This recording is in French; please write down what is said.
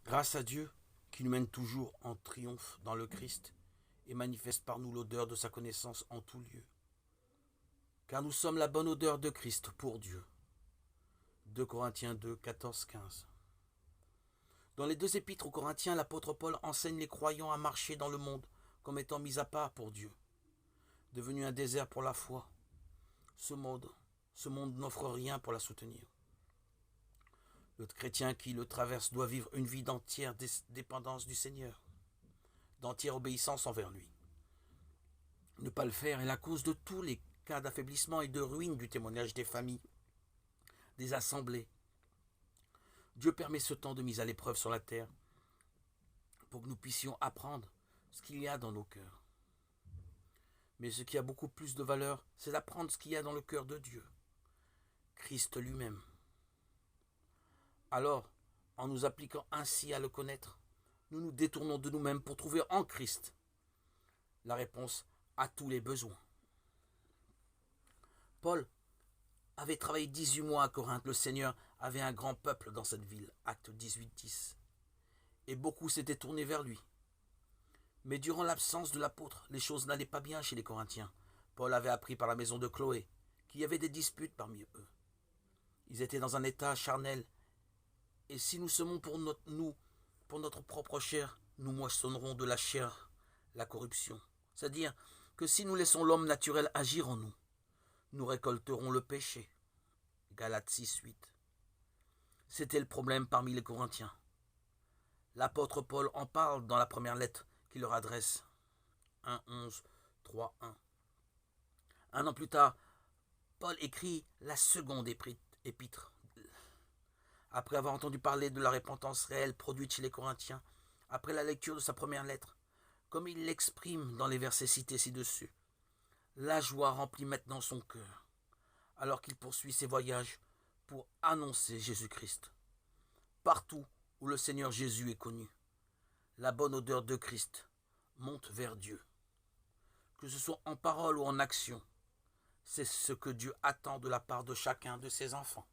Grâce à Dieu, qui nous mène toujours en triomphe dans le Christ et manifeste par nous l'odeur de sa connaissance en tout lieu. Car nous sommes la bonne odeur de Christ pour Dieu. 2 Corinthiens 2, 14, 15. Dans les deux épîtres aux Corinthiens, l'apôtre Paul enseigne les croyants à marcher dans le monde comme étant mis à part pour Dieu. Devenu un désert pour la foi, ce monde n'offre rien pour la soutenir. Le chrétien qui le traverse doit vivre une vie d'entière dépendance du Seigneur, d'entière obéissance envers lui. Ne pas le faire est la cause de tous les cas d'affaiblissement et de ruine du témoignage des familles, des assemblées. Dieu permet ce temps de mise à l'épreuve sur la terre pour que nous puissions apprendre ce qu'il y a dans nos cœurs. Mais ce qui a beaucoup plus de valeur, c'est d'apprendre ce qu'il y a dans le cœur de Dieu, Christ lui-même. Alors, en nous appliquant ainsi à le connaître, nous nous détournons de nous-mêmes pour trouver en Christ la réponse à tous les besoins. Paul avait travaillé 18 mois à Corinthe. Le Seigneur avait un grand peuple dans cette ville, Actes 18, 10. Et beaucoup s'étaient tournés vers lui. Mais durant l'absence de l'apôtre, les choses n'allaient pas bien chez les Corinthiens. Paul avait appris par la maison de Chloé qu'il y avait des disputes parmi eux. Ils étaient dans un état charnel. Et si nous semons pour notre propre chair, nous moissonnerons de la chair la corruption. C'est-à-dire que si nous laissons l'homme naturel agir en nous, nous récolterons le péché. Galates 6, 8. C'était le problème parmi les Corinthiens. L'apôtre Paul en parle dans la première lettre qu'il leur adresse. 1, 11, 3, 1. Un an plus tard, Paul écrit la seconde épître. Après avoir entendu parler de la repentance réelle produite chez les Corinthiens, après la lecture de sa première lettre, comme il l'exprime dans les versets cités ci-dessus, la joie remplit maintenant son cœur, alors qu'il poursuit ses voyages pour annoncer Jésus-Christ. Partout où le Seigneur Jésus est connu, la bonne odeur de Christ monte vers Dieu. Que ce soit en parole ou en action, c'est ce que Dieu attend de la part de chacun de ses enfants.